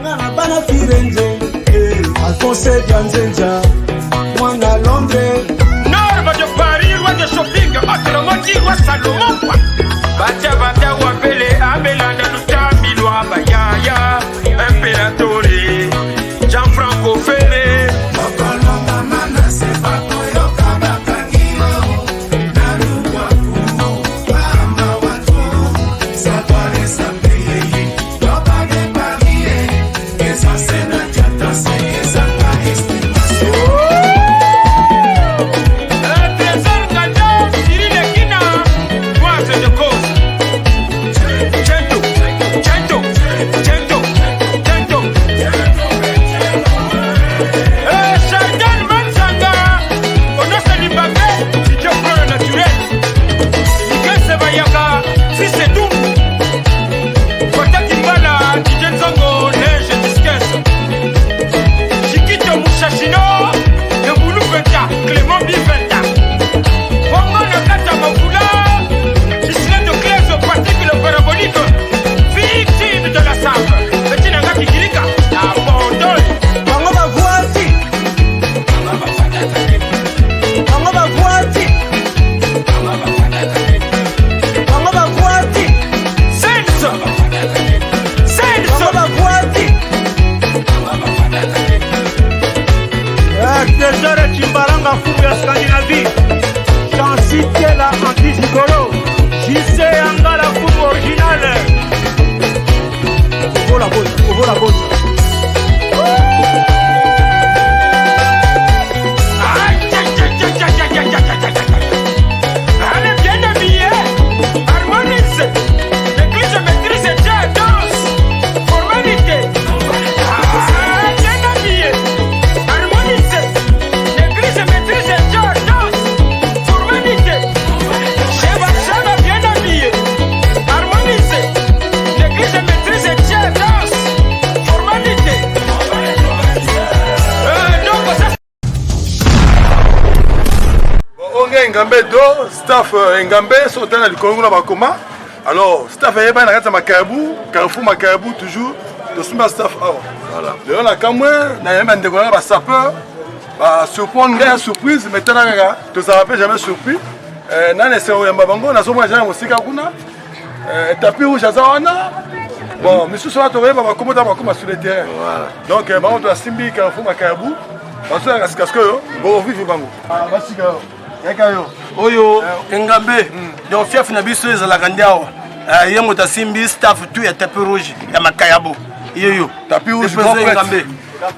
Bana Firenze, Alphonse Dianzenja, Mwana Londres. Norma de Paris, roi de shopping, Otolomoki, roi Salomon. Batia Batia Wapele, Abelanda Lutambi, Loi Bayaya, Imperatore, Gianfranco Fele. Ngambe do staff Ngambe sauté na likongo na bakoma. Alors staff yeba na kata makabu, Carrefour makabu toujours de suma staff awa. Voilà. De la kamwe na yeba ndeko na ba sapeur ba surprendre une surprise maintenant to ça rappelle jamais surpris. Na ne sero yamba bango na somo jana mosika kuna. Tapis rouge azawana. Bon, monsieur soit to yeba bakoma ta bakoma sur le terrain. Voilà. Donc bango to simbi Carrefour makabu. Parce que casque yo, bon vivre bango. Ah, basika yo. Oyo Ngambe donc fief na biso ezalaka ndiawa yengo tasimbi staff tout ya tapis rouge ya makayabo yoyo tapis rouge Ngambe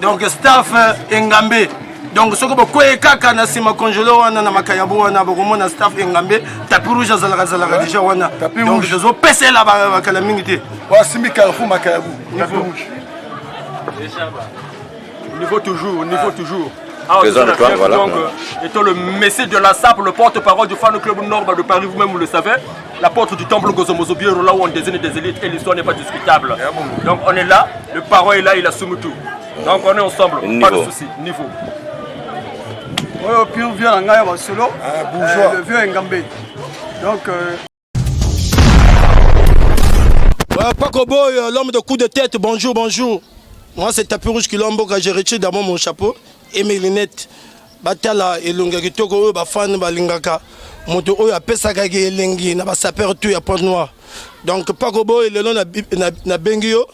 donc staff Ngambe donc soko bokoye kaka na sima congelo wana na makayabo wana bokomona staff Ngambe tapis rouge azalaka déjà wana donc je zo pese la bakala mingi te wa simbi Carrefour makayabo tapis rouge Niveau toujours. Voilà. Donc, étant le messie de la SAP, le porte-parole du fan club Nord de Paris, vous-même vous le savez, la porte du temple Gozomozobiero, là où on désigne des élites et l'histoire n'est pas discutable. Donc on est là, le parent est là, il assume tout. Donc on est ensemble, pas de soucis, niveau. Puis on vient en Gaïa solo, le vieux Ngambe. Donc Paco Boy, l'homme de coup de tête, bonjour. Moi c'est Tapis Rouge Kilomboka, j'ai retiré d'abord mon chapeau et mes lunettes. Batala et Lungakitoko, Bafan Balingaka, Moto Oya Pesakage et Lengi, n'a pas sapeur tout à Pointe-Noire. Donc Paco Boy, le nom na Bengio,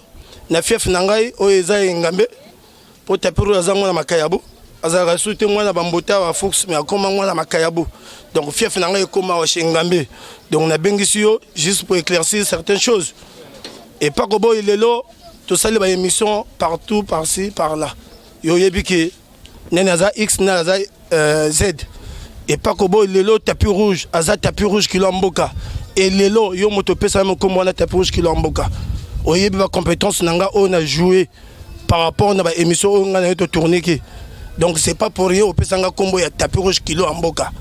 na fief Nangai, Oeza et Ngambe, pour Tapis Rouge Azangwa na Makayabo. Azara souté moi na Bambota à Fox, mais à comment moi na Makayabo. Donc fief Nangai comme chez Ngambe. Donc na Bengisio, juste pour éclaircir certaines choses. Et Paco Boy, il est là. Tout ça, les émissions partout, par-ci, par-là. Yoyebiki, Nenaza X, Nenaza Z. Et Pakobo, il est là, tapis rouge, Aza tapis rouge qui l'emboca. Et il est là, yo motopé, ça me comme moi, tapis rouge qui l'emboca. Oyebi, ma compétence, on a joué par rapport à l'émission, on a tourné. Donc, c'est pas pour rien, au Pesanga Combo, il y a tapis rouge qui l'emboca.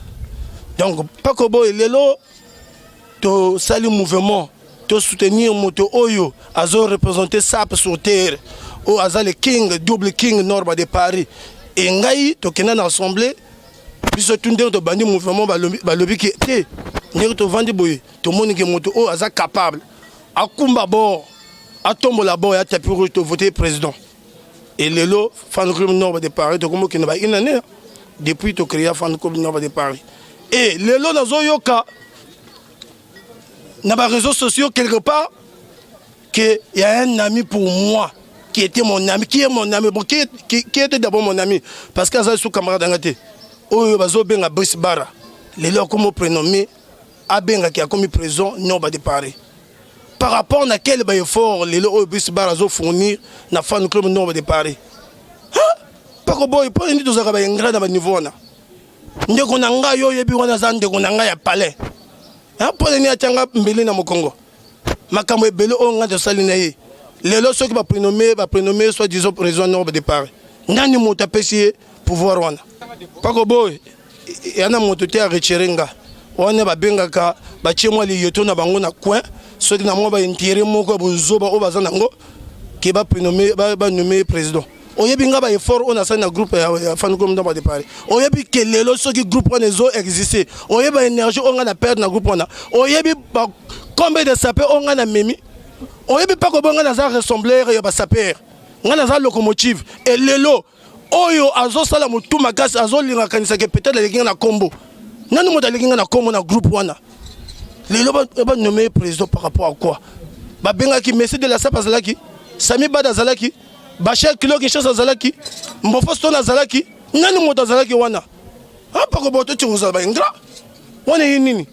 Donc, Pakobo, il est là, tout ça, le mouvement. To soutenir moto oyo azo représenter SAP sur terre o aza le king double king Norba de Paris et ngai to kena na assemblée biso tunde to bandi mouvement balobi ki te ngi to vandi boye to moni ke moto o aza capable akumba bord tombe là-bas, il y a tapis rouge de voter président. Et les lots, fan club Nord de Paris, tu comprends qu'il n'y a pas une année depuis que tu crées fan club Nord de Paris. Et les lots dans Zoyoka, dans les réseaux sociaux, quelque part, qu'il y a un ami pour moi, qui était mon ami, qui est mon ami, bon, qui était d'abord mon ami, parce qu'il y a un camarade d'Angate, où il y a un Brice Barra, les lots comme prénommé, Abenga qui a commis prison, Nord de Paris. Par rapport à quel effort les lots Brice Barra ont fourni dans le fan club Nord de Paris. Pas que boy, pas une de ces gens dans le niveau. Nous avons yo yebi wana zande konanga ya palais. Pour ni atanga mbele na Congo. Makambo ebele o ngata salina ye. Lelo ceux qui va prénommer soit disons président Nord de Paris. Nani moto pesi pouvoir wana. Pas que boy, yana moto te a retirer nga. Wana ba bengaka ba chemwa li yoto na bango na coin, ceux qui na mo ba intérêt moko bozoba o bazana ngo qui va prénommer ba nommer président. Oyebi nga ba effort on a ça na groupe ya fan club Nord de Paris. Oyebi que lelo ceux qui groupe on ezo exister. Oyebi énergie on a perdre na groupe on a. Oyebi combien de sapeurs on a memi. Oyebi pas ko bonga na za ressembler ya ba sapeur. Nga na za locomotive et lelo oyo azo sala mutu makasi azo linga kanisa ke peut-être les na combo. Nanu mo dalinga na combo na groupe wana. Lelo ba nommer président par rapport à quoi? Ba benga ki Messi de la Sapa Zalaki, Sami Bada Zalaki. Bachel Kilo Kinshasa Zalaki, Mbofostona Zalaki, Nani Mota Zalaki wana. Ah, pas que boto tu vous avez ingra. On est nini.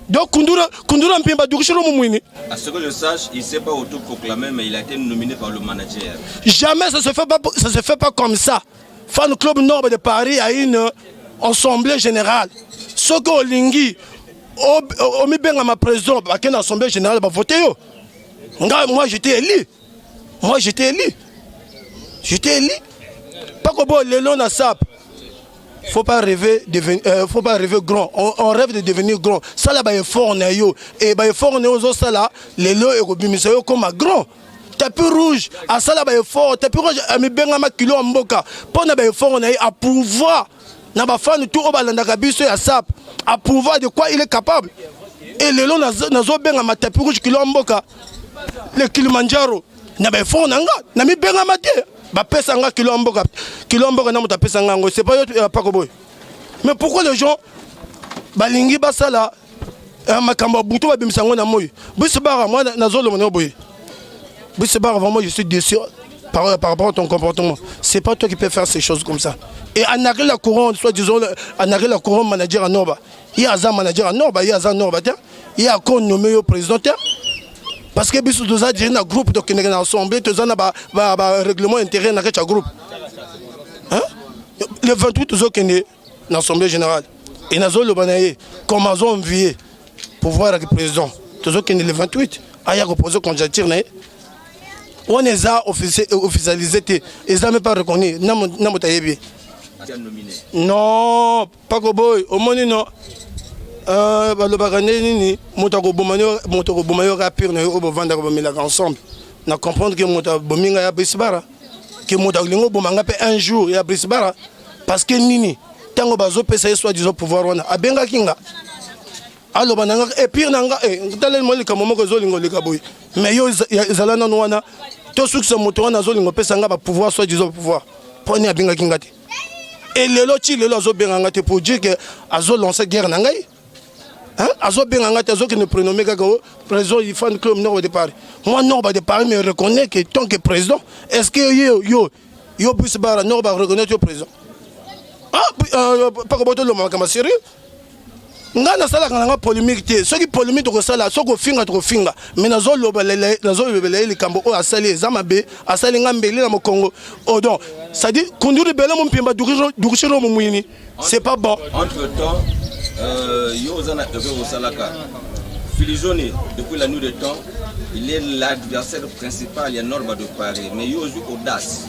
Donc Kundura Mpimba Dukushiro Mouini. À ce que je sache, il ne s'est pas autoproclamé, mais il a été nominé par le manager. Jamais ça se fait pas comme ça. Fan club Nord de Paris a une assemblée générale. Soko Lingi, Omi Benga ma président, à une assemblée générale va voter yo. Moi j'étais élu. J'étais élu. Pas que bon, les lots à sap. Faut pas rêver grand. On rêve de devenir grand. Ça là, est fort on yo. Et fort on est aux ça là. Les lots et robimisa comme un grand. Tapis rouge. À ça là, fort. Tapis rouge. Mais ben ma kilo en boca. Pour na fort on est à pouvoir. Na ba fan tout au balanda kabiso ya sap. À pouvoir de quoi il est capable. Et les lots na zo ben ma tapis rouge kilo en boca. Le Kilimanjaro. Na ba fort nanga. Na mi ben ma te. Ba pesa nga kilombo na muta pesa nga ngo c'est pas pas ko boy. Mais pourquoi les gens balingi basala makambo buto ba bimisa ngo na moyi. Bisibara moi na zolo mo boy. Bisibara vraiment je suis déçu par rapport à ton comportement. C'est pas toi qui peux faire ces choses comme ça. Et Anaré la couronne soit disons Anaré la couronne manager à Norba. Il y a un manager à Norba, il y a un Norba. Il y a un nommé au président. Parce que biso doza dire na groupe donc na assemblée doza na ba règlement intérieur na ka groupe. Hein? Le 28 zo kene na assemblée générale et na zo le banaye comment zo envié pour voir le président. Dozo kene le 28 aya proposer candidature na. On les a officialisé et ils n'ont même pas reconnu na motayebi. Non, pas ko boy, au moins non. Balobagane motako bomayo rapir na yo bovanda ko bamela ensemble na comprendre que mota bominga ya Brisbara que mota lingo bomanga pe un jour ya Brisbara parce que nini tango bazo pesa soit disons pouvoir wana abenga kinga allo bananga et pire nanga talel mo lika momo ko zolingo lika boy mais yo zalana no wana to succès moto wana zolingo pesa nga ba pouvoir soit disons pouvoir poni abenga kinga te et lelo azo benga ngate pour dire que azo lancer guerre na ngai. Hein? Azo Bengangate, Azo qui ne prénommé Gagao, président du fan club Nord de Paris. Moi, Nord de Paris me reconnaît que tant que président, est-ce que yo Busbara Nord va reconnaître le président? Ah, pas que le manque sérieux. Ngana sala kana polémique, ceux qui polémique to sala, ceux qui finga, mais nazo le kambo o asali zamabe, asali ngambeli na Congo. Oh donc, ça dit kunduri bela mon pimba dukushiro mo muini. C'est pas bon. Entre-temps, Yozana au Salaka. Filizone, depuis la nuit de temps, il est l'adversaire principal, il y a Norba de Paris. Mais Yozu audace.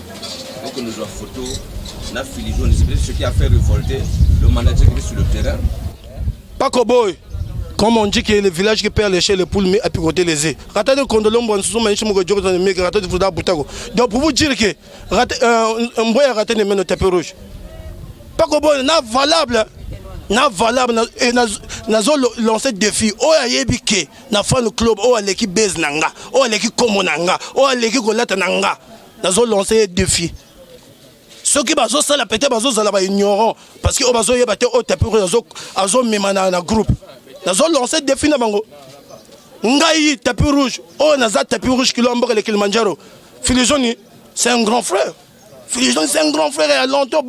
Donc nous avons photo, on a Filizone, c'est ce qui a fait révolter le manager qui est sur le terrain. Paco Boy, comme on dit que le village qui perd les chais, les poules, mais à picoter les œufs. Ratade Kondolombo, on se souvient donc pour vous dire que un boy a raté les mains de tapis rouge. Paco Boy, n'a valable. Na valable et nazo lancer défi o ayebi ke na fan club o aleki base nanga o aleki komo nanga o aleki kolata nanga nazo lancer défi ceux qui bazo sala peut-être bazo sala ba ignorant parce que o bazo yeba te o tapis azo memana na groupe nazo lancer défi na bango ngai tapis rouge o naza tapis rouge kilombo le Kilimanjaro Filijoni c'est un grand frère. Filijoni c'est un grand frère et à longtemps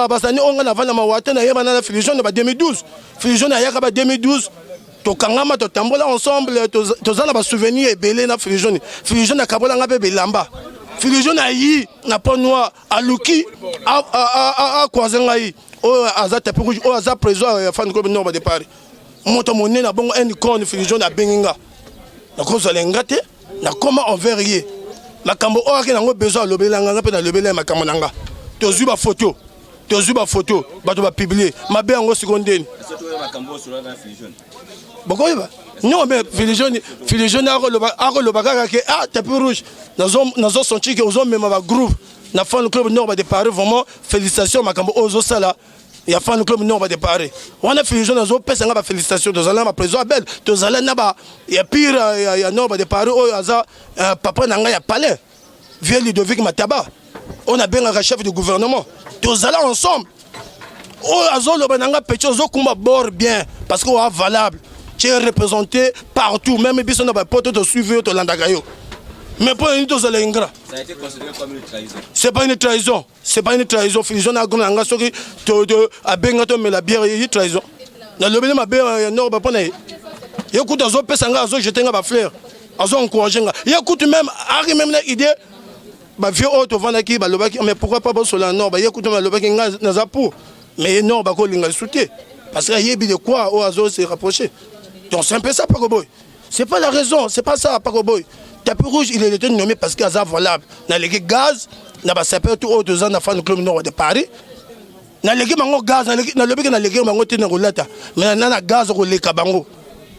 basani onga na vana mawata na yeba na Filijoni ba 2012 Filijoni ayaka ba 2012 to kangama to tambola ensemble to zala ba souvenir et belé na Filijoni na kabola nga be belamba Filijoni ayi na pont noir aluki a kwazenga yi o aza tapis rouge o aza président ya fan club nord de Paris moto monné na bongo un icône Filijoni a benginga na kozo lengate na comment on verrier makambo o akena ngo besoin lobela nga pe na lobela makambo nanga tozu ba photo bato ba publier mabe yango sekondeni bokoyeba non mais Filijoni akoloba kaka ke tapis rouge nazo senti ke ozo mema ba groupe na fan club nord de Paris vraiment félicitations makambo ozo sala ya fan club nord de Paris wana Filijoni nazo pesa nga ba félicitations tozala ma président Abel tozala na ba ya pire ya nord de Paris o aza papa nanga ya palais vieux Ludovic Mataba on a bien un chef de gouvernement tozala ensemble o azolo bananga petit ozo kumba bord bien parce que o valable tu es représenté partout même biso na ba poto to suivre to landaka yo mais pour une tozala ingrat ça a été considéré comme une trahison. C'est pas une trahison Filijoni a gonanga soki to abenga to mela bière yi trahison na lobele ma bière nord ba pona écoute azo pesa nga azo jeter nga ba fleur azo encourager nga écoute même ari même na idée ba vieux auto vandaki ba lobaki mais pourquoi pas bo sola nord ba écoute ma lobaki nga na za pour mais nord ba ko linga souté parce que yebi de quoi o azo se rapprocher donc c'est un peu ça Pacoboy c'est pas la raison c'est pas ça Pacoboy tapis rouge il était nommé parce qu'il a valable na leki gaz na ba sapeur tout autres ans na fan club nord de Paris na leki mango gaz na lobiki na leki mango tina kolata mais na gaz ko leka bango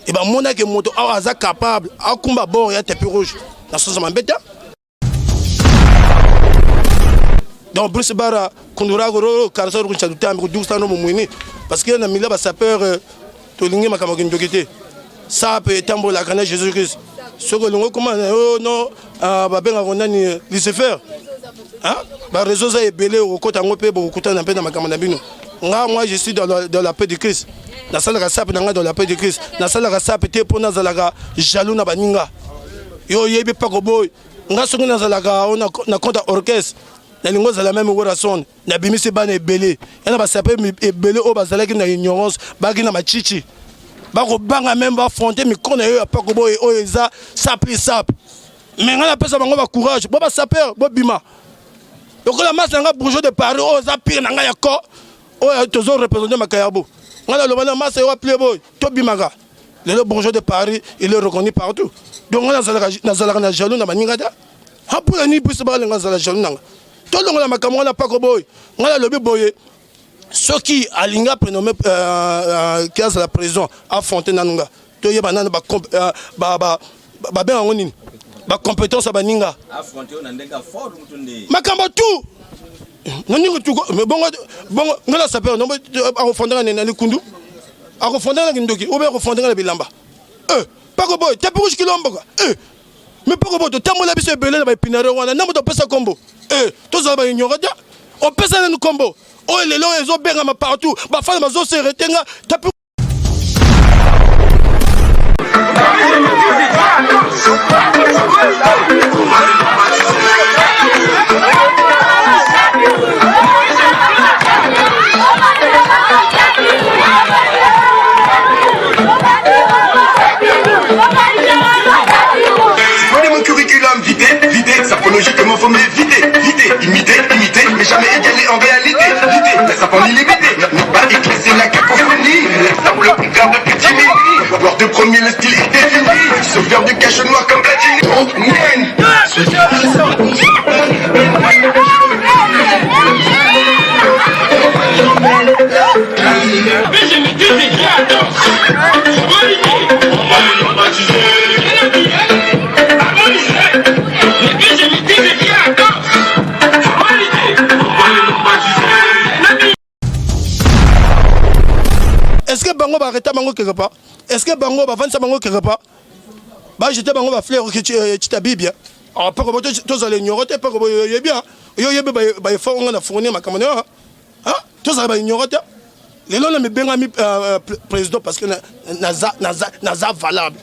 et ba mona ke moto aza capable akumba bord ya tapis rouge na sosa mambeta donc Bruce Bara kundura goro karso ko chalutambi ko dustano mumwini parce que na mila ba sapeur to lingi makama kindokite ça peut tambola kana Jésus Christ soko lingo comment oh non ba benga kondani Lucifer hein ba réseau za ebele ko kota ngope bo kutana pe na makama na bino nga moi je suis dans la paix de Christ na sala ka sap na dans la paix de Christ na sala ka sap te pona zalaka jaloux na baninga yo yebi Pacoboy nga soki na zalaka na compte orchestre na lingo zala même orason na bimisi bana ebele yana ba sap ebele o bazalaki na ignorance baki na machichi bako banga même ba fronter micro na yo ya Pacoboy o eza sapli sap mais nga na pesa bango ba courage bo ba saper bo bima donc la masse nga bourgeois de Paris o za pire na nga ya ko o tozo représenter makayabo nga na lobana masse yo playboy to bimaka le bourgeois de Paris il est reconnu partout donc nga na zalaka na jaloux na baninga da ha pour ni plus ba nga zala jaloux nanga to longo na makamwa na Pacoboy nga na lobi boye ceux qui alinga prénommé qui a la prison à Fontaine-Nanunga to yeba nana ba ben ngoni ba compétence baninga affronter on ndenga fort mutunde makambo tout nani tu mais bongo ngala sapeur no a fondanga na likundu a fondanga kindoki ou bien a fondanga na bilamba Pacoboy tapis rouge kilombo mais Pacoboy to tamola biso belé na ba pinare wana na moto pesa combo to za ba ignorant on pesa na combo oh les lois ils ont bien partout ba femme mazo se retenga tapis Mon curriculum vidé, sapologiquement faut m'éviter, imiter, mais jamais égaler en réalité, mais ça prend illimité, ne pas éclaircir la cacophonie, l'exemple le verbe de petit mini, voir de premier le style est défini, ce verbe de cache noir comme platine, mais je me dis des est-ce que bango ba arrêter bango quelque part. Est-ce que bango va vendre ça bango quelque part? Bah j'étais bango va fleur que tu t'habilles bien. Ah pas comme tous allez ignorer, pas comme y bien. Yo bah faut on a fourni ma caméra. Hein? Tous allez ignorer. Les gens me bengami président parce que naza valable.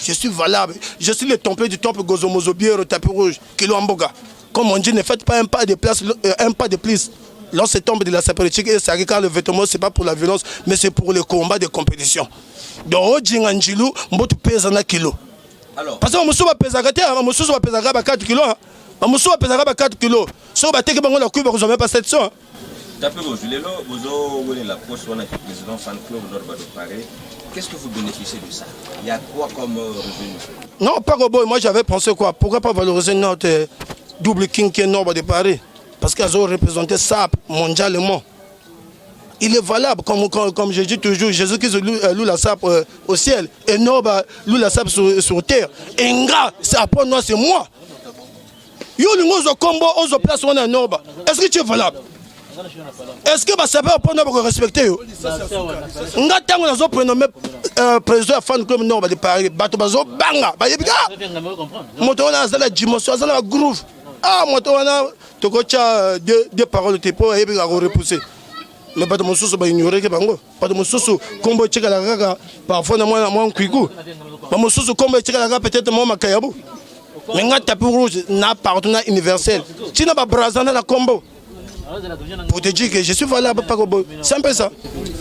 Je suis valable. Je suis le temple du temple Gozomozo Biero tapis rouge Kilo Amboga. Comme on dit, ne faites pas un pas de plus. Lorsque tombe de la politique et ça regarde le vêtement, c'est pas pour la violence, mais c'est pour le combat de compétition. Donc, Djinganjilou, mbotu pesa na kilo. Parce que on va peser on va peser 4 kilos. On va peser 4 kilos. Si on va te bango la coupe, vous n'avez pas 700. Tapis rouge, vous avez la poste du président fan club Nord de Paris. Qu'est-ce que vous bénéficiez de ça? Il y a quoi comme revenu? Non, pas Robo. Moi, j'avais pensé quoi? Pourquoi pas valoriser notre double king qui est Nord de Paris? Parce qu'ils ont représenté ça mondialement. Il est valable, comme je dis toujours, Jésus-Christ loue la sape au ciel, et Nord loue la sape sur terre. Et Nga, c'est après moi, c'est moi. Yo, nous combo, on place on est Nord. Est-ce que tu es valable? Est-ce que ça peut pas nous respecter? Nga tango nazo prénommé président de fan club Nord de Paris, bato bazo banga, ba yebika. Moto na zala dimension, zala groove. Ah moto na tokocha deux paroles de pour yebika ko repousser. Mais bato mosusu ba ignorer que bango. Bato mosusu kombo cheka la kaka parfois na moi kwiku. Ba mosusu kombo cheka la kaka peut-être moi makayabu. Mais nga tapis rouge na partenaire universel. Tu n'as pas brazana la combo. Pour te dire que je suis valable, c'est un peu ça.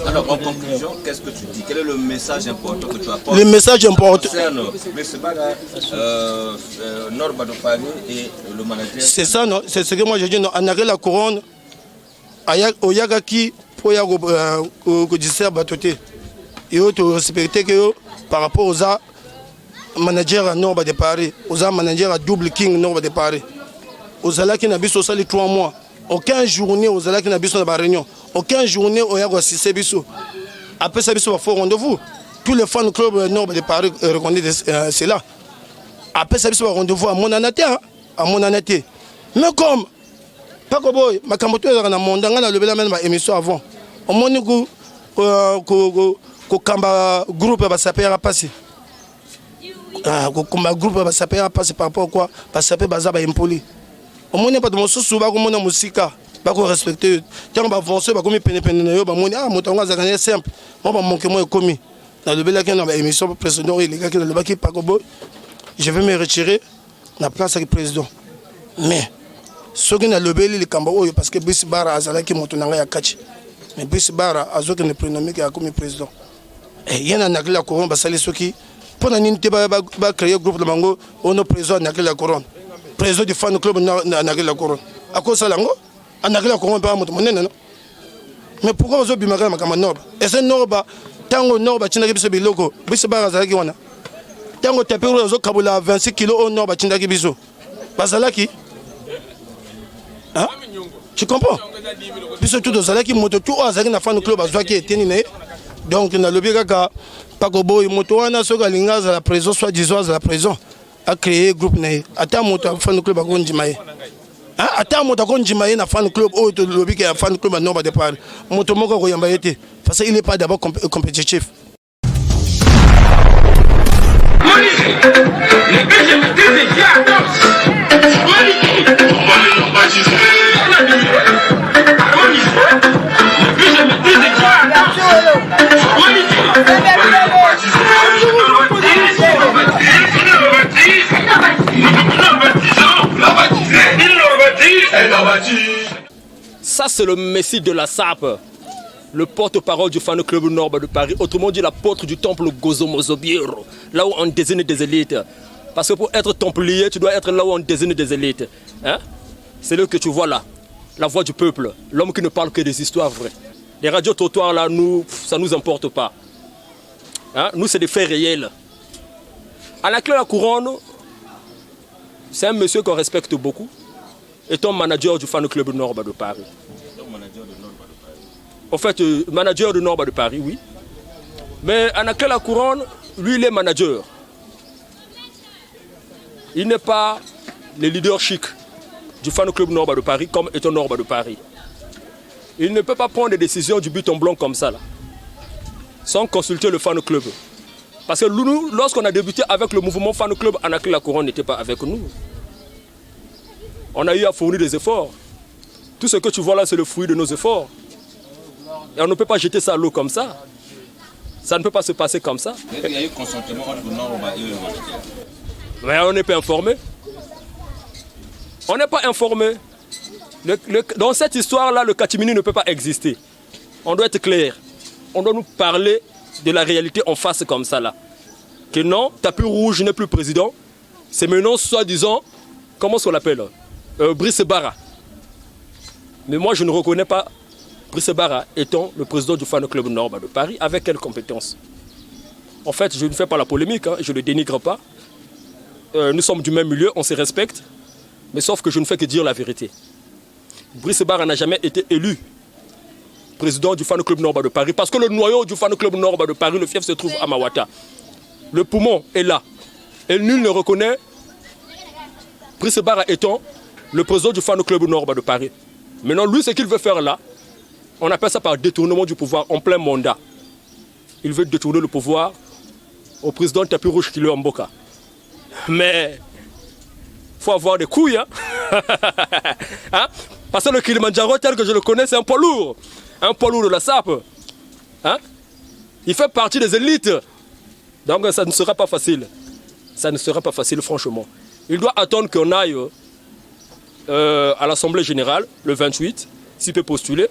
Alors, en conclusion, qu'est-ce que tu dis? Quel est le message important que tu apportes? Le message important. Nord de Paris et le manager. C'est ça, non? C'est ce que moi je dis. On a la couronne. Au Yagaki, pour que disserbe à côté. Et tu respecter que par rapport aux managers à Nord de Paris, aux managers à Double King Nord de Paris, aux ala qui n'habitent au les 3 mois. Aucun journée aux ala qui n'habitent dans la réunion. Aucun journée au Yago Sissé Bissou. Après ça, Bissou va faire rendez-vous. Tous les fans club Nord de Paris reconnaissent cela. Après ça, Bissou va rendez-vous à mon anaté. À mon anaté. Mais comme, pas que boy, ma camoto est dans le monde, on a levé la même émission avant. Au moins, nous, Kamba groupe va s'appeler à passer. Kamba groupe va s'appeler à passer par rapport à quoi? Parce que ça va impoli. Au moins, pas de mon sous, on a mon musique. Pas qu'on respecte. Quand on va avancer, on va commis peine, mon gagné simple. On va manquer moins commis. Dans le bel dans l'émission précédente, les gars qui ne pas pas je vais me retirer la place avec le président. Mais ceux qui n'ont le bel les Cambodge parce que Brice Barra a zala qui monte dans la catch. Mais Brice Barra a ceux qui ne prénommé qui a commis président. Et il y en a la couronne, ceux qui pour la créer un groupe de mango, on a président dans la couronne. Président du fan club dans la couronne. À cause de ça, on a la couronne pas monter non. Mais pourquoi vous avez bimaga ma Nord? Et c'est Nord tango Nord batinda ki biso biloko biso bazalaki wana tango tapero zo kabula 26 kg au Nord batinda ki biso bazalaki hein? Tu comprends? Biso tout bazalaki moto tout azalaki na fan club azwaki eteni ne donc na lobi kaka pakobo moto wana soka linga za la prison soit 10 ans à la prison a créé groupe ne ata moto fan club akondimaye ata moto akondimaye na fan club o to lobi ka fan club na Nord de Paris moto moko ko yamba yete parce qu'il n'est pas d'abord compétitif. Ça c'est le messie de la sape. Le porte-parole du fan club Nord de Paris, autrement dit l'apôtre du temple Gozomozo Biero, là où on désigne des élites. Parce que pour être templier, tu dois être là où on désigne des élites. Hein? C'est là que tu vois là, la voix du peuple, l'homme qui ne parle que des histoires vraies. Les radios trottoirs là, nous, ça ne nous importe pas. Hein? Nous, c'est des faits réels. À la clé de la couronne, c'est un monsieur qu'on respecte beaucoup, étant manager du fan club Nord de Paris. En fait, manager du Nord de Paris, oui. Mais Anaké la couronne, lui, il est manager. Il n'est pas le leader chic du fan club Nord de Paris comme étant Nord de Paris. Il ne peut pas prendre des décisions du but en blanc comme ça. Là. sans consulter le fan club. Parce que nous, lorsqu'on a débuté avec le mouvement fan club, Anacle la Couronne n'était pas avec nous. On a eu à fournir des efforts. Tout ce que tu vois là, c'est le fruit de nos efforts. Et on ne peut pas jeter ça à l'eau comme ça. Ça ne peut pas se passer comme ça. Mais il y a eu consentement entre Norba et eux. Mais on n'est pas informé. On n'est pas informé. Dans cette histoire-là, le catimini ne peut pas exister. On doit être clair. On doit nous parler de la réalité en face comme ça là. Que non, Tapis Rouge n'est plus président. C'est maintenant soi-disant, comment est-ce qu'on l'appelle, Brice Barra. Mais moi je ne reconnais pas Brice Barra étant le président du fan club Norba de Paris. Avec quelle compétence? En fait, je ne fais pas la polémique, hein, je ne le dénigre pas. Nous sommes du même milieu, on se respecte. Mais sauf que je ne fais que dire la vérité. Brice Barra n'a jamais été élu président du fan club Norba de Paris parce que le noyau du fan club Norba de Paris, le fief se trouve à Mawata. Le poumon est là. Et nul ne reconnaît Brice Barra étant le président du fan club Norba de Paris. Maintenant, lui, ce qu'il veut faire là, on appelle ça par détournement du pouvoir en plein mandat. Il veut détourner le pouvoir au président Tapis Rouge Kilo Mboka. Mais il faut avoir des couilles. Hein? Hein? Parce que le Kilimandjaro, tel que je le connais, c'est un poids lourd. Un poids lourd de la SAP. Hein? Il fait partie des élites. Donc ça ne sera pas facile. Ça ne sera pas facile, franchement. Il doit attendre qu'on aille à l'Assemblée Générale, le 28, s'il peut postuler.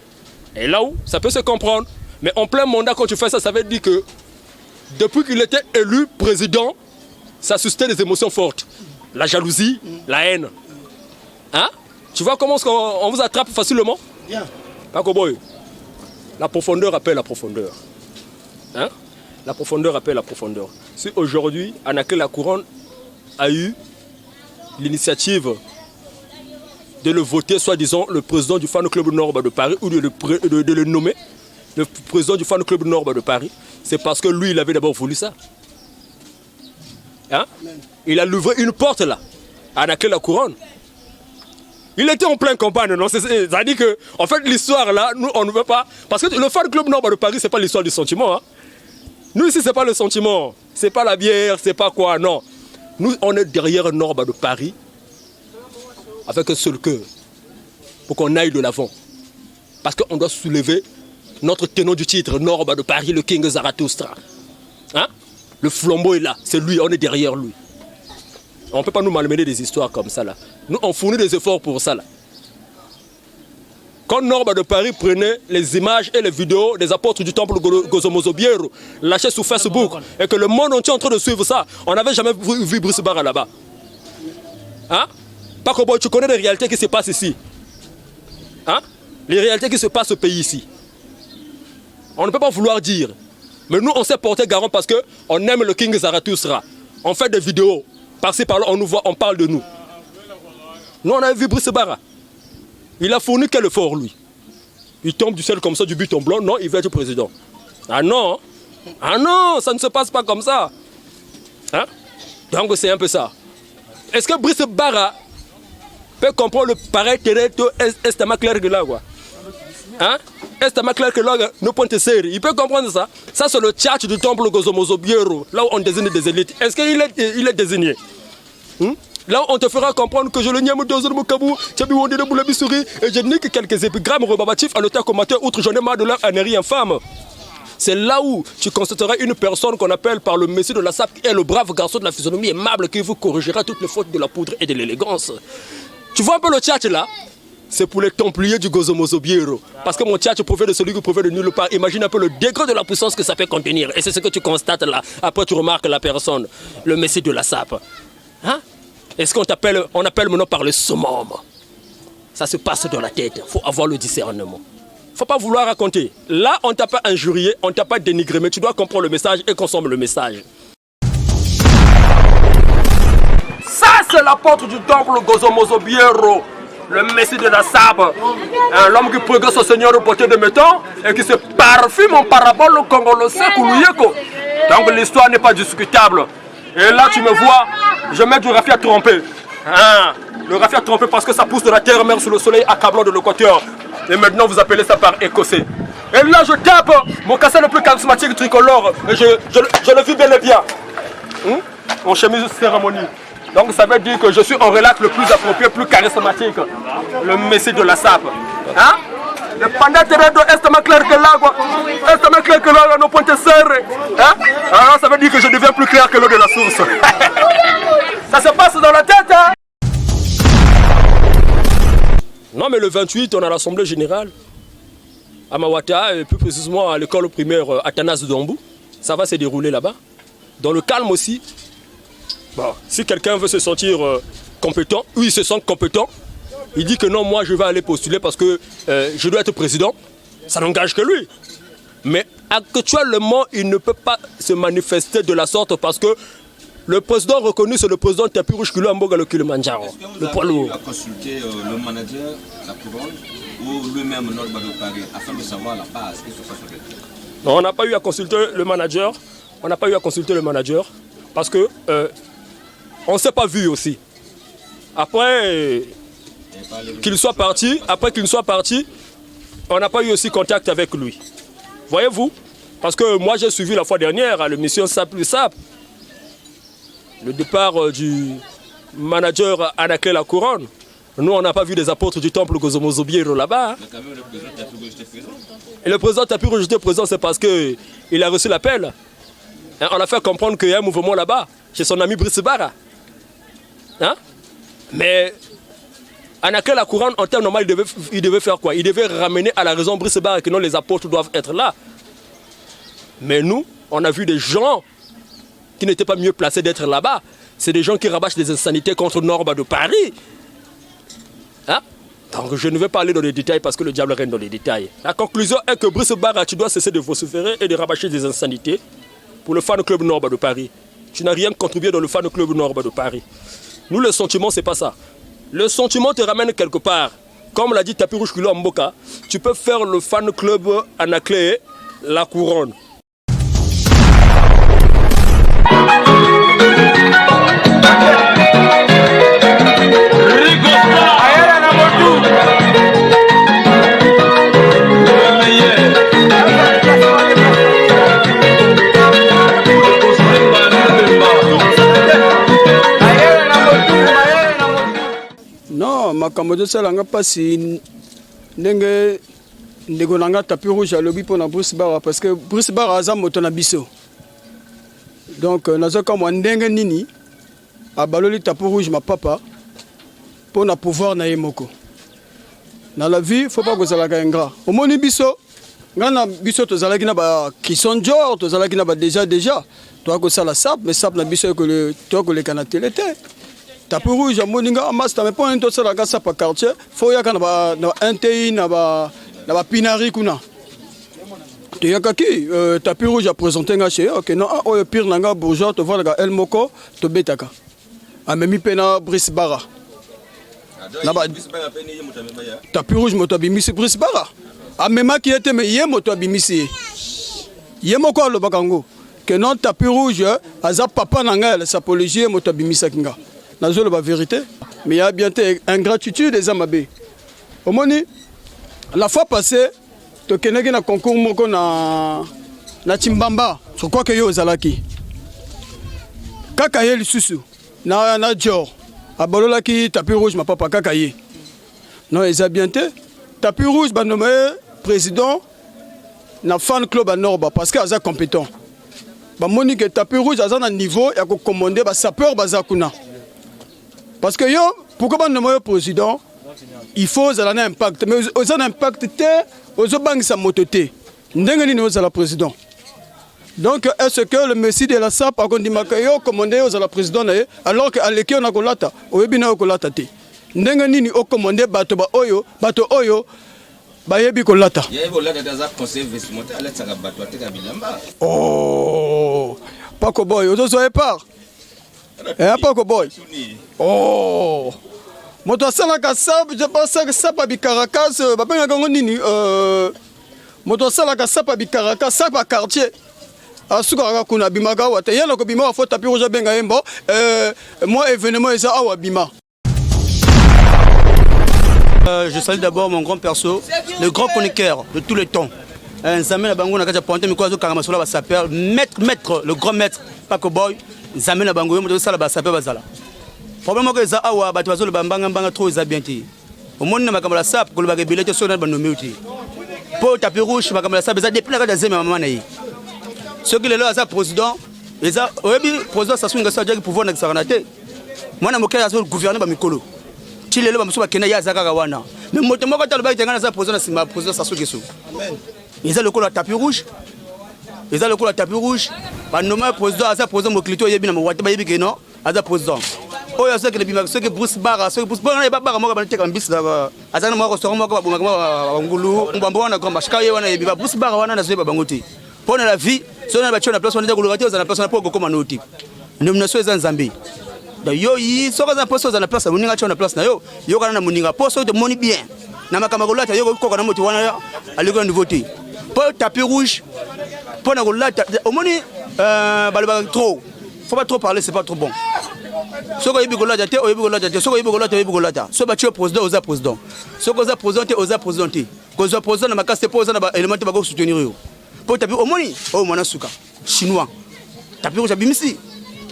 Et là où ça peut se comprendre. Mais en plein mandat, quand tu fais ça, ça veut dire que depuis qu'il était élu président, ça suscitait des émotions fortes. La jalousie, la haine. Hein? Tu vois comment on vous attrape facilement? Bien. Paco Boy, la profondeur appelle la profondeur. Hein? La profondeur appelle la profondeur. Si aujourd'hui, Anacle la Couronne a eu l'initiative de le voter, soi-disant, le président du fan club Norba de Paris, ou de le nommer le président du fan club Norba de Paris, c'est parce que lui, il avait d'abord voulu ça. Hein? Il a livré une porte là, à Anacle la Couronne. Il était en pleine campagne, non? Ça dit que, en fait, l'histoire là, nous, on ne veut pas. Parce que le fan club Norba de Paris, c'est pas l'histoire du sentiment. Hein? Nous, ici, c'est pas le sentiment. C'est pas la bière, c'est pas quoi, non. Nous, on est derrière Norba de Paris, avec un seul cœur, pour qu'on aille de l'avant. Parce qu'on doit soulever notre tenant du titre, Norba de Paris, le King Zarathustra. Hein? Le flambeau est là, c'est lui, on est derrière lui. On ne peut pas nous malmener des histoires comme ça là. Nous, on fournit des efforts pour ça là. Quand Norba de Paris prenait les images et les vidéos des apôtres du temple Gozomozo Biero, lâchés sur Facebook, et que le monde entier est en train de suivre ça, on n'avait jamais vu Brice Barra là-bas. Hein? Paco Boy, tu connais les réalités qui se passent ici. Hein? Les réalités qui se passent au pays ici. On ne peut pas vouloir dire. Mais nous, on s'est porté garant parce qu'on aime le King Zarathustra. On fait des vidéos. Par-ci, par-là, on nous voit, on parle de nous. Nous, on avait vu Brice Barra. Il a fourni quel effort, lui? Il tombe du ciel comme ça, du but en blanc. Non, il veut être président. Ah non! Ah non, ça ne se passe pas comme ça. Hein? Donc, c'est un peu ça. Est-ce que Brice Barra peut comprendre le pareil terrain est ma clair que là, quoi? Hein? Est ma clair que là, nous pointe série. Il peut comprendre ça. Ça, c'est le tchatch du temple Gozomozo Biero, là où on désigne des élites. Est-ce qu'il est désigné? Là où on te fera comprendre que je le nième dans un mokabou, Tchabi Wondé de Boulabissouri, et je nique quelques épigrammes rebabatifs à l'auteur commateur, outre j'en ai marre de leur ânerie infâme. C'est là où tu constateras une personne qu'on appelle par le messie de la SAP, qui est le brave garçon de la physionomie aimable, qui vous corrigera toutes les fautes de la poudre et de l'élégance. Tu vois un peu le tchatch là? C'est pour les templiers du Gozomozo Biero. Parce que mon tchatch provient de celui qui provient de nulle part. Imagine un peu le degré de la puissance que ça peut contenir. Et c'est ce que tu constates là. Après tu remarques la personne, le messie de la SAP. Hein? Est-ce qu'on appelle maintenant par le summum? Ça se passe dans la tête. Il faut avoir le discernement. Il ne faut pas vouloir raconter. Là, on ne t'a pas injurié, on ne t'a pas dénigré, mais tu dois comprendre le message et consommer le message. Ça, c'est l'apôtre du temple Gozomozo Biero, le messie de la SAP. L'homme qui progresse au Seigneur au beauté de méton et qui se parfume en parabole congolais Koulouyeko. Donc l'histoire n'est pas discutable. Et là, tu me vois, je mets du raffia trempé. Hein? Le raffia trempé parce que ça pousse de la terre-mère sous le soleil accablant de l'équateur. Et maintenant, vous appelez ça par écossais. Et là, je tape mon cassette le plus charismatique tricolore. Et je le vis bien et bien. En chemise de cérémonie. Donc ça veut dire que je suis en relax le plus approprié, plus charismatique. Le messie de la SAP. Hein? Le pandateredo est más clair que l'agua. Est más clair que l'agua, no puente serre. Hein? Alors ça veut dire que je deviens plus clair que l'eau de la source. Ça se passe dans la tête. Hein? Non mais le 28, on a l'Assemblée Générale. À Mawata, et plus précisément à l'école primaire Athanase Dombou. Ça va se dérouler là-bas. Dans le calme aussi. Bon, si quelqu'un veut se sentir compétent, ou il se sent compétent, il dit que non, moi je vais aller postuler parce que je dois être président. Ça n'engage que lui. Mais actuellement, il ne peut pas se manifester de la sorte parce que le président reconnu, c'est le président Tapis Rouge Kilo-Amboga le Kilimanjaro. Est-ce que vous avez eu à consulter le manager, la couronne, ou lui-même Norba de Paris, afin de savoir la base qui se passe sur le terrain? Non, on n'a pas eu à consulter le manager. On n'a pas eu à consulter le manager parce que on ne s'est pas vu aussi. Après qu'il soit parti, on n'a pas eu aussi contact avec lui. Voyez-vous? Parce que moi j'ai suivi la fois dernière à l'émission SAP plus SAP. Le départ du manager Anaclé La Couronne. Nous on n'a pas vu des apôtres du temple Gozomozobiero là-bas. Mais quand même le président Tapis Rouge était présent. Et le président Tapis Rouge était présent, c'est parce qu'il a reçu l'appel. On a fait comprendre qu'il y a un mouvement là-bas, chez son ami Brice Barra. Hein? Mais Anaclé La Couronne, en termes normaux, il devait faire quoi? Il devait ramener à la raison Brice Barra que non, les apôtres doivent être là. Mais nous, on a vu des gens qui n'étaient pas mieux placés d'être là-bas. C'est des gens qui rabâchent des insanités contre Norba de Paris. Hein? Donc je ne vais pas aller dans les détails parce que le diable règne dans les détails. La conclusion est que Brice Barra, tu dois cesser de vociférer et de rabâcher des insanités pour le fan club Norba de Paris. Tu n'as rien contribué dans le fan club Norba de Paris. Nous, le sentiment, c'est pas ça. Le sentiment te ramène quelque part. Comme l'a dit Tapis Rouge Kilo Mboka, tu peux faire le fan club Anaclé La Couronne. Non, makambo tosalanga pasi ndenge ndeko nanga Tapis Rouge alobi mpona Brice Barra parce que Brice Barra aza moto na biso. Donc nazokamwa ndenge nini abaloli Tapis Rouge mapapa mpona pouvoir na ye moko. Na la vie, faut pas kozalaka ingrat. Omoni biso ngana biso tozalaki na ba Christian Dior, tozalaki na ba déjà toi ko sala sap mais sap na biso ko le toi ko le kana télé. Tapis Rouge moninga master mais pour into sala ka sap quartier, faut ya kana ba NTI na ba pinari kuna. Tu yaka ki Tapis Rouge a présenté nga chez OK non o pire nanga bourgeois to voilà El Moko to betaka. A memi pena Brice Barra. Tapis Rouge moto abimisi Brice Barra. A mema qui était mais yé moto abimisi. Yé moko alobaka ngo que non Tapis Rouge aza papa nanga sa apologie moto abimisa kinga. Nazolo ba vérité mais il y a bien ingratitude des amabé. Omoni la fois passée to keneki na concours moko na Timbamba je crois que yo zalaki kaka ye lisusu na Dior abololaki Tapis Rouge ma papa kaka ye non eza bien te Tapis Rouge ba nommé président na fan club à Norba parce que aza compétent ba moni que Tapis Rouge aza na niveau ya ko commander ba sapeur baza kuna parce que yo pourquoi ba nommé président il faut un impact mais aux un impact te aux banques sa mototé ndenge nini aux la président donc est-ce que le messie de la SAP a condimaka yo commandé aux la président alors que aleki on a kolata oyebina kolata te ndenge nini o commandé bato oyo ba yebi kolata oh pas ko boy ozo so part pas ko boy oh moto asalaka sap je pense que sap abikaraka babengaka ngo nini moto asalaka sap abikaraka sap a quartier asukaka kuna bimaka wate yena ko bima faut Tapis Rouge benga yembo moi événement eza awa bima. Je salue d'abord mon grand perso, le grand chroniqueur de tous les temps, Nzambe na bango na kati ponte miko zo kanga masolo ba saper maître le grand maître Paco Boy Nzambe na bango yo mo sala ba saper bazala problème ko eza awa bato bazolo bambanga trop eza bien ti au monde na makamala sap ko ba bilete so na ba nommé uti po tapis rouge makamala sap eza depuis na kati zeme mama na yi ce qui le là président eza oyebi président Sassou Nguesso a pouvoir na saranate mwana moké azo gouverner ba mikolo ti lelo ba muso ba kena ya zakaka wana mais moto moko taloba itengana za président sima président Sassou Nguesso amen ils ont le coup la tapis rouge ils ont le coup la tapis rouge ba nommé président aza président moklito yebi na mwate ba yebi ke non aza président oyo azo ke bima ce que Bruce Barra ce que Bruce Barra ba Barra moko ba teka mbisi da aza na moko restaurant moko ba boma ngulu mbambo wana kwa mashika ye wana yebi ba Bruce Barra wana na zoeba bangoti pona la vie so na ba chona place wana ngulu bato za na place na poko koma noti nomination eza Nzambe da yo yi so ka za place za na place muninga chona place na yo yo kana na muninga poso de moni bien na makama kolata yo ko kana moti wana aliko nouveauté pour tapis rouge pour na kolata au moni balba trop faut pas trop parler c'est pas trop bon so ko yibi kolata te o yibi kolata te so ko yibi kolata yibi kolata so ba tio président oza président so ko za président oza président ko za président na makase poza na ba élément ba ko soutenir yo pour tapis au moni o mona suka chinois tapis rouge abimisi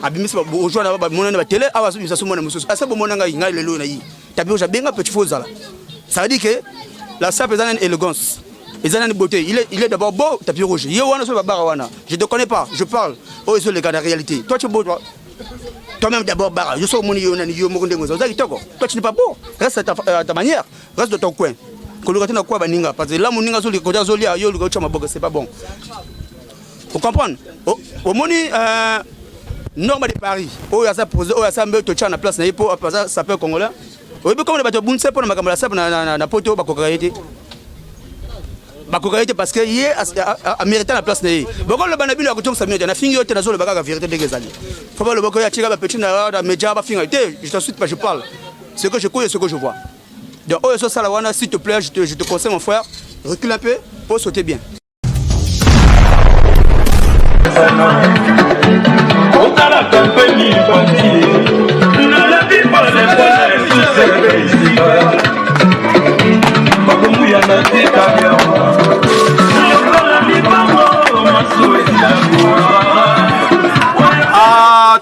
abimisi ba ojwana ba mona na ba télé awa so bisa so mona mususu asa bo mona ngai lelo na yi tapis rouge benga petit faux là ça veut dire que la sape est une élégance, est une beauté. Il est d'abord beau, tapis rouge. Je ne te connais pas, je parle. Oh, c'est le gars de la réalité. Toi, tu es beau, toi. Toi-même d'abord, je suis au monde, toi, tu n'es pas beau. Reste à ta manière, reste de ton coin. Parce que là, c'est pas bon. Vous comprenez? Au monde, norme de Paris, où il y a ça posé, où il y a ça, tu as la place, ça peut congolais. Oui, comme les bateaux bunse pour na sap na poto bakokarité parce que hier a mérité la place né boko le banabino ko tonga samia na fingi yote na zo le baka vérité de gezali faut pas le boko ya tika ba petit na média ba fingi été je t'ensuite pas je parle ce que je connais ce que je vois donc oh so sala wana s'il te plaît je te conseille mon frère recule un peu pour sauter bien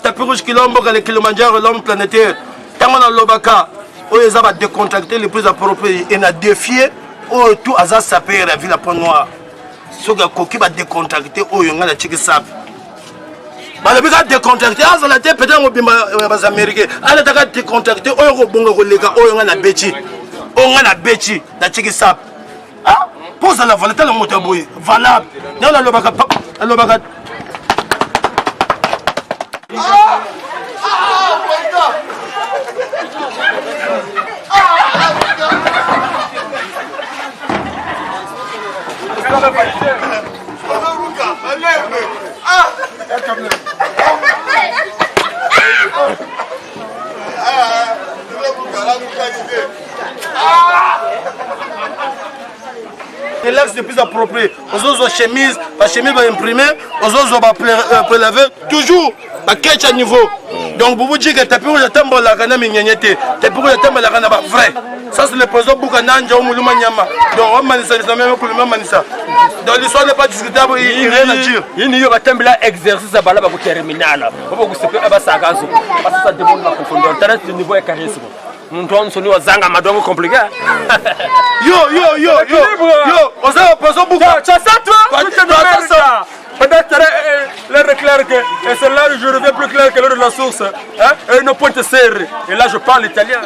Tapis rouge Kilombo, le Kilimanjaro, l'homme planétaire. Tant qu'on a l'obaka, on les a décontracté les plus appropriés et on a défié, on tout hasard sapé la ville à Pont Noir. Ce qui va décontracter, on a la chique sap. Le but de décontracter, on a peut-être aux Américains, on a décontracté, on a la bêtise, on a la bêtise, la chique sap. Pose à la valette, la motabouille, valable. Non, la l'obaka. L'axe le plus approprié. Aux autres chemises, la chemise va imprimer, aux autres va prélever, toujours à quel niveau. Donc vous vous dites que tapis rouge attend la gana mignonette, tapis rouge attend la gana vrai. Ça c'est le président Boukananja ou Moulouma Nyama. Donc on manissa, les amis pour le même manissa. Donc l'histoire n'est pas discutable, il n'y a rien à dire. Il n'y a pas de exercice à balaba pour terminal. Pourquoi vous savez pas ça gazo? Parce que ça demande la profondeur. Le niveau est charisme. Nous sommes aux zanga madongo compliqué. Yo, on s'est posé beaucoup. Tu as ça toi? Peut-être l'air est clair que et c'est là où je reviens plus clair que l'heure de la source. Et une pointe serrée. Et là je parle italien.